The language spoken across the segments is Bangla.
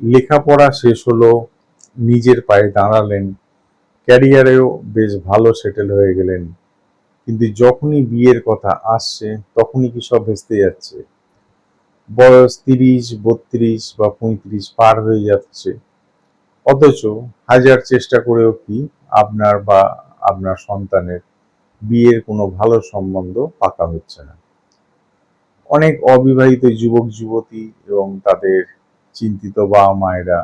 লেখাপড়া শেষ হলো, নিজের পায়ে দাঁড়ালেন, ক্যারিয়ারেও বেশ ভালো সেটেল হয়ে গেলেন, কিন্তু যখনই বিয়ের কথা আসছে তখনই কি সব ভেস্তে যাচ্ছে। বয়স 30, 32 বা 35 পার হয়ে যাচ্ছে, অথচ হাজার চেষ্টা করেও কি আপনার বা আপনার সন্তানের বিয়ের কোনো ভালো সম্বন্ধ পাকা হচ্ছে না। অনেক অবিবাহিত যুবক যুবতী এবং তাদের চিন্তিত বাবা মায়েরা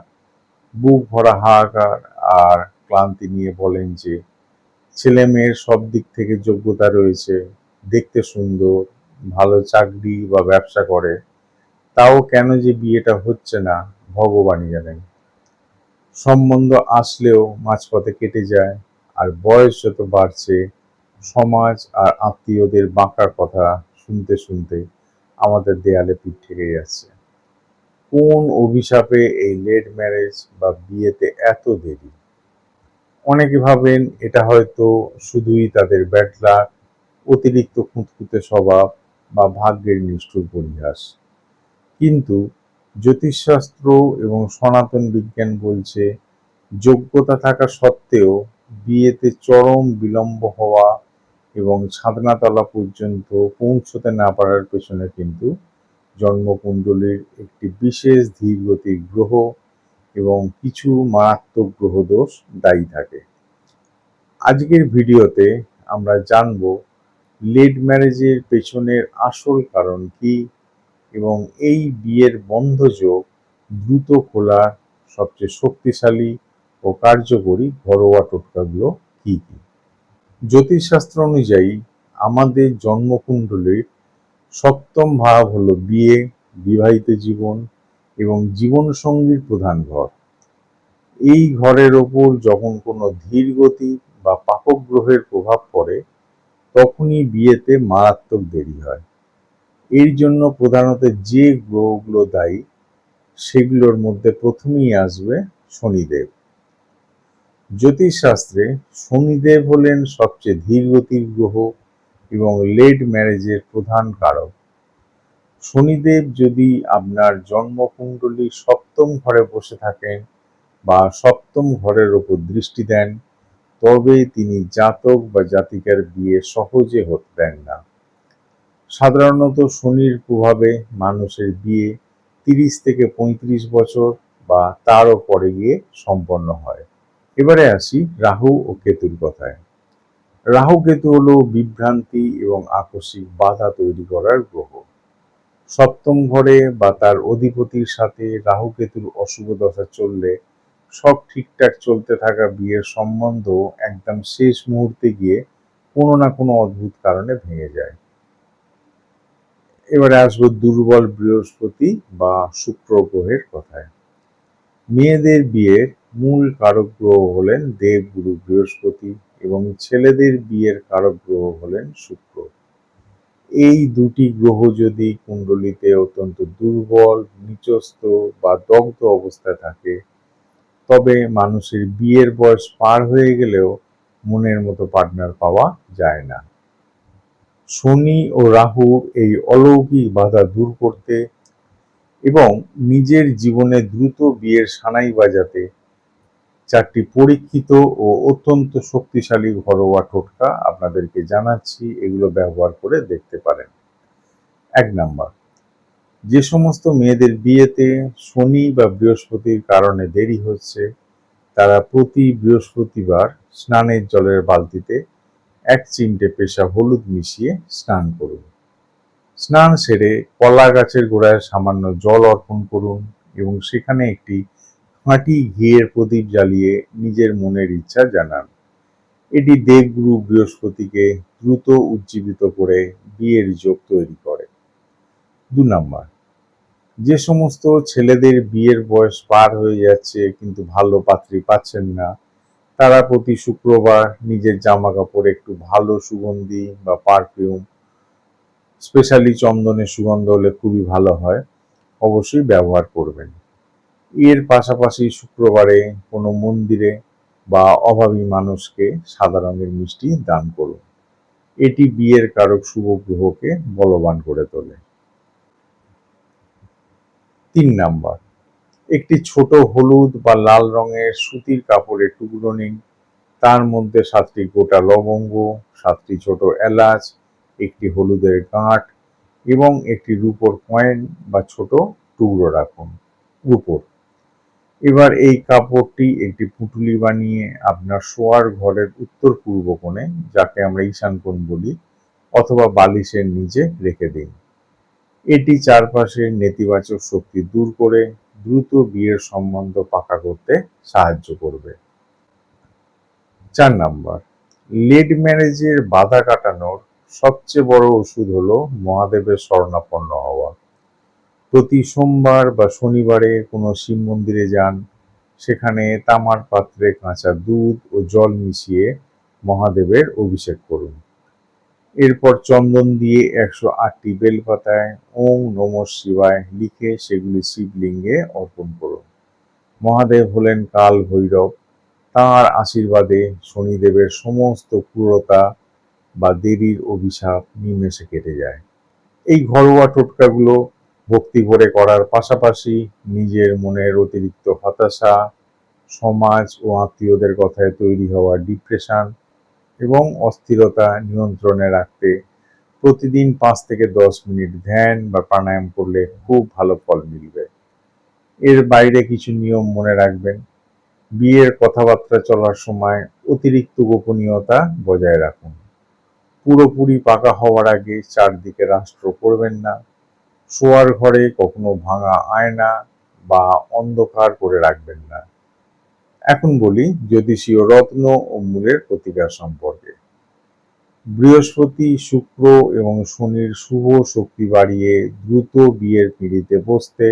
বুক ভরা হাহাকার আর ক্লান্তি নিয়ে বলেন যে ছেলে মেয়ের সব দিক থেকে যোগ্যতা রয়েছে, দেখতে সুন্দর, ভালো চাকরি বা ব্যবসা করে, তাও কেন যে বিয়েটা হচ্ছে না ভগবানই জানেন। সম্বন্ধ আসলেও মাঝপথে কেটে যায়, আর বয়স যত বাড়ছে সমাজ আর আত্মীয়দের বাঁকা কথা শুনতে শুনতে আমাদের দেয়ালে পিঠ থেকে যাচ্ছে। কোন অভিশাপে এই লেট ম্যারেজ বা বিয়েতে এত দেরি? অনেকে ভাবেন এটা হয়তো শুধুই তাদের ব্যাড লাক, অতিরিক্ত খুঁতখুঁতে স্বভাব বা ভাগ্যের নিষ্ঠুর পরিহাস। কিন্তু জ্যোতিষশাস্ত্র এবং সনাতন বিজ্ঞান বলছে যোগ্যতা থাকা সত্ত্বেও বিয়েতে চরম বিলম্ব হওয়া এবং ছাদনাতলা পর্যন্ত পৌঁছতে না পারার পেছনে কিন্তু জন্মকুণ্ডলীর একটি বিশেষ ধীরগতির গ্রহ এবং কিছু মারাত্মক গ্রহদোষ দায়ী থাকে। আজকের ভিডিওতে আমরা জানব লেট ম্যারেজের পেছনের আসল কারণ কি এবং এই বিয়ের বন্ধযোগ দ্রুত খোলার সবচেয়ে শক্তিশালী ও কার্যকরী ঘরোয়া টোটকাগুলো কি কি। জ্যোতিষশাস্ত্র অনুযায়ী আমাদের জন্মকুণ্ডলীর সপ্তম ভাব হলো বিয়ে, বিবাহিত জীবন এবং জীবনসঙ্গীর প্রধান ঘর। এই ঘরের ওপর যখন কোনো ধীরগতি বা পাপক গ্রহের প্রভাব পড়ে তখনই বিয়েতে মারাত্মক দেরি হয়। এর জন্য প্রধানত যে গ্রহগুলো দায়ী সেগুলোর মধ্যে প্রথমেই আসবে শনিদেব। জ্যোতিষশাস্ত্রে শনিদেব হলেন সবচেয়ে ধীরগতির গ্রহ এবং লেট ম্যারেজের প্রধান কারক। শনিদেব যদি আপনার জন্মকুণ্ডলীর সপ্তম ঘরে বসে থাকেন বা সপ্তম ঘরের ওপর দৃষ্টি দেন, তবে তিনি জাতক বা জাতিকার বিয়ে সহজে হতে দেন না। সাধারণত শনির প্রভাবে মানুষের বিয়ে 30 থেকে 35 বছর বা তারও পরে গিয়ে সম্পন্ন হয়। এবারে আসি রাহু ও কেতুর কথায়। রাহু কেতু হলো বিভ্রান্তি এবং আকস্মিক বাধা তৈরি করার গ্রহ। সপ্তম ঘরে বা তার অধিপতির সাথে রাহু কেতুর অশুভ দশা চললে সব ঠিকঠাক চলতে থাকা বিয়ের সম্বন্ধ একদম শেষ মুহূর্তে গিয়ে কোনো না কোনো অদ্ভুত কারণে ভেঙে যায়। এবারে আসবো দুর্বল বৃহস্পতি বা শুক্র গ্রহের কথায়। মেয়েদের বিয়ের মূল কারক গ্রহ হলেন দেবগুরু বৃহস্পতি এবং ছেলেদের বিয়ের কারক গ্রহ হলেন শুক্র। এই দুটি গ্রহ যদি কুণ্ডলিতে অত্যন্ত দুর্বল, নিচস্থ বা দগ্ধ অবস্থায় থাকে তবে মানুষের বিয়ের বয়স পার হয়ে গেলেও মনের মতো পার্টনার পাওয়া যায় না। শনি ও রাহুর এই অলৌকিক বাধা দূর করতে এবং নিজের জীবনে দ্রুত বিয়ের সানাই বাজাতে 4টি পরীক্ষিত ও অত্যন্ত শক্তিশালী ঘরোয়া টোটকা আপনাদেরকে জানাচ্ছি, এগুলো ব্যবহার করে দেখতে পারেন। 1 নাম্বার, যে সমস্ত মেয়েদের বিয়েতে শনি বা বৃহস্পতির কারণে দেরি হচ্ছে তারা প্রতি বৃহস্পতিবার স্নানের জলের বালতিতে 1 চিমটে পেশা হলুদ মিশিয়ে স্নান করুন। স্নান সেরে কলা গাছের গোড়ায় সামান্য জল অর্পণ করুন এবং সেখানে একটি খাঁটি ঘিয়ের প্রদীপ জ্বালিয়ে নিজের মনের ইচ্ছা জানান। এটি দেবগুরু বৃহস্পতিকে দ্রুত উজ্জীবিত করে বিয়ের যোগ তৈরি করে। 2 নাম্বার, যে সমস্ত ছেলেদের বিয়ের বয়স পার হয়ে যাচ্ছে কিন্তু ভালো পাত্রী পাচ্ছেন না, তারা প্রতি শুক্রবার নিজের জামা কাপড়ে একটু ভালো সুগন্ধি বা পারফিউম, স্পেশালি চন্দনের সুগন্ধ হলে খুবই ভালো হয়, অবশ্যই ব্যবহার করবেন। এর পাশাপাশি শুক্রবারে কোনো মন্দিরে বা অভাবী মানুষকে সাদা রঙের মিষ্টি দান করুন। এটি বিয়ের কারক শুভ গ্রহকে বলবান করে তোলে। 3 নাম্বার, একটি ছোট হলুদ বা লাল রঙের সুতির কাপড়ের টুকরো নিন। তার মধ্যে 7টি গোটা লবঙ্গ, 7টি ছোট এলাচ, একটি হলুদের গাঁট এবং একটি রূপোর কয়েন বা ছোট টুকরো রাখুন। রূপোর। এবার এই কাপড়টি একটি পুঁটুলি বানিয়ে আপনার শোয়ার ঘরের উত্তর পূর্ব কোণে, যাকে আমরা ঈশান কোণ বলি, অথবা বালিশের নিচে রেখে দিন। এটি চারপাশের নেতিবাচক শক্তি দূর করে দ্রুত বিয়ের সম্বন্ধ পাকা করতে সাহায্য করবে। 4 নাম্বার, লেট ম্যারেজের বাধা কাটানোর সবচেয়ে বড় ওষুধ হলো মহাদেবের শরণাপন্ন হওয়া। প্রতি সোমবার বা শনিবারে কোনো শিব মন্দিরে যান, সেখানে তামার পাত্রে কাঁচা দুধ ও জল মিশিয়ে মহাদেবের অভিষেক করুন। এরপর চন্দন দিয়ে 108টি বেলপাতায় ওম নমঃ শিবায় লিখে সেগুলি শিবলিঙ্গে অর্পণ করুন। মহাদেব হলেন কাল ভৈরব। তাঁর আশীর্বাদে শনিদেবের সমস্ত ক্রূরতা বা দেরির অভিশাপ নিমেষে কেটে যায়। এই ঘরোয়া টোটকাগুলো ভক্তি ভরে করার পাশাপাশি নিজের মনের অতিরিক্ত হতাশা, সমাজ ও আত্মীয়দের কথায় তৈরি হওয়া ডিপ্রেশন এবং অস্থিরতা নিয়ন্ত্রণে রাখতে প্রতিদিন 5 থেকে 10 মিনিট ধ্যান বা প্রাণায়াম করলে খুব ভালো ফল মিলবে। এর বাইরে কিছু নিয়ম মনে রাখবেন। বিয়ের কথাবার্তা চলার সময় অতিরিক্ত গোপনীয়তা বজায় রাখুন। পুরোপুরি পাকা হওয়ার আগে চারদিকে রাষ্ট্র করবেন না। শোয়ার ঘরে কখনো ভাঙা আয়না বা অন্ধকার করে রাখবেন না। এখন বলি জ্যোতিষীয় রত্ন ও মূলের প্রতিকার সম্পর্কে। বৃহস্পতি, শুক্র এবং শনির শুভ শক্তি বাড়িয়ে দ্রুত বিয়ের পিঁড়িতে বসতে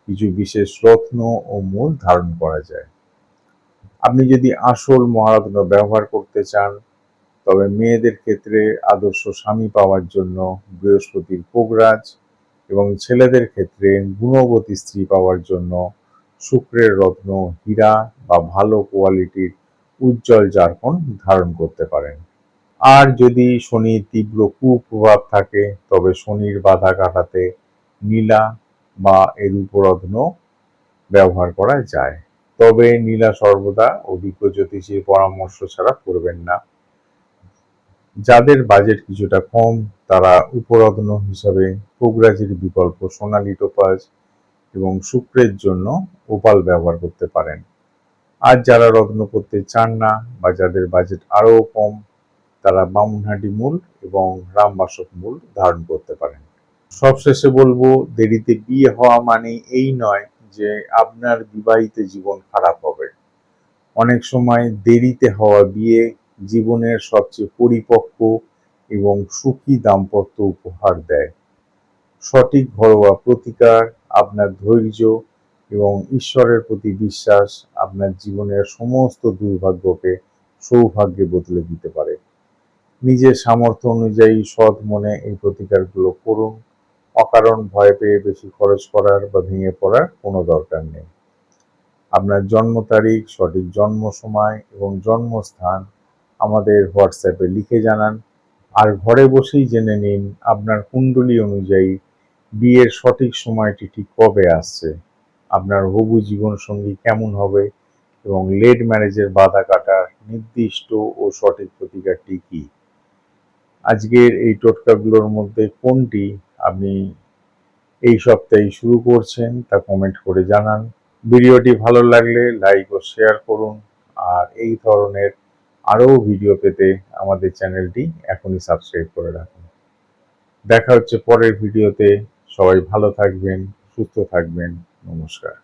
কিছু বিশেষ রত্ন ও মূল ধারণ করা যায়। আপনি যদি আসল মহারত্ন ব্যবহার করতে চান, তবে মেয়েদের ক্ষেত্রে আদর্শ স্বামী পাওয়ার জন্য বৃহস্পতির পোগরাজ এবং ছেলেদের ক্ষেত্রে গুণবতী স্ত্রী পাওয়ার জন্য শুক্রের রত্ন হীরা বা ভালো কোয়ালিটির উজ্জ্বল জারকন ধারণ করতে পারেন। আর যদি শনির তীব্র কুপ্রভাব থাকে, তবে শনির বাধা কাটাতে নীলা বা এর উপরত্ন ব্যবহার করা যায়। তবে নীলা সর্বদা অভিজ্ঞ জ্যোতিষীর পরামর্শ ছাড়া করবেন না। যাদের বাজেট কিছুটা কম, তারা উপরত্ন হিসাবে পোগরাজের বিকল্প সোনালী টোপাজ এবং শুক্রের জন্য ওপাল ব্যবহার করতে পারেন। আর যারা রত্ন করতে চান না বা যাদের বাজেট আরও কম, তারা বামুনহাটি মূল এবং রামবাসক মূল ধারণ করতে পারেন। সবশেষে বলবো, দেরিতে বিয়ে হওয়া মানে এই নয় যে আপনার বিবাহিত জীবন খারাপ হবে। অনেক সময় দেরিতে হওয়া বিয়ে জীবনের সবচেয়ে পরিপক্ক এবং সুখী দাম্পত্য উপহার দেয়। সঠিক ঘরোয়া প্রতিকার, আপনার ধৈর্য এবং ঈশ্বরের প্রতি বিশ্বাস আপনার জীবনের সমস্ত দুর্ভাগ্যকে সৌভাগ্যে বদলে দিতে পারে। নিজের সামর্থ্য অনুযায়ী সৎ মনে এই প্রতিকারগুলো করুন। অকারণ ভয় পেয়ে বেশি খরচ করার বা ভেঙে পড়ার কোনো দরকার নেই। আপনার জন্ম তারিখ, সঠিক জন্ম সময় এবং জন্মস্থান আমাদের হোয়াটসঅ্যাপে লিখে জানান। আর ঘরে বসেই জেনে নিন আপনার কুণ্ডলী অনুযায়ী বিয়ের সঠিক সময়টি ঠিক কবে আসছে, আপনার হবু জীবনসঙ্গী কেমন হবে এবং লেট ম্যারেজের বাধা কাটার নির্দিষ্ট ও সঠিক প্রতিকারটি কী। আজকের এই টোটকাগুলোর মধ্যে কোনটি আপনি এই সপ্তাহে শুরু করছেন তা কমেন্ট করে জানান। ভিডিওটি ভালো লাগলে লাইক ও শেয়ার করুন। আর এই ধরনের আরও ভিডিও পেতে আমাদের চ্যানেলটি এখনই সাবস্ক্রাইব করে রাখুন। দেখা হচ্ছে পরের ভিডিওতে। সবাই ভালো থাকবেন, সুস্থ থাকবেন। নমস্কার।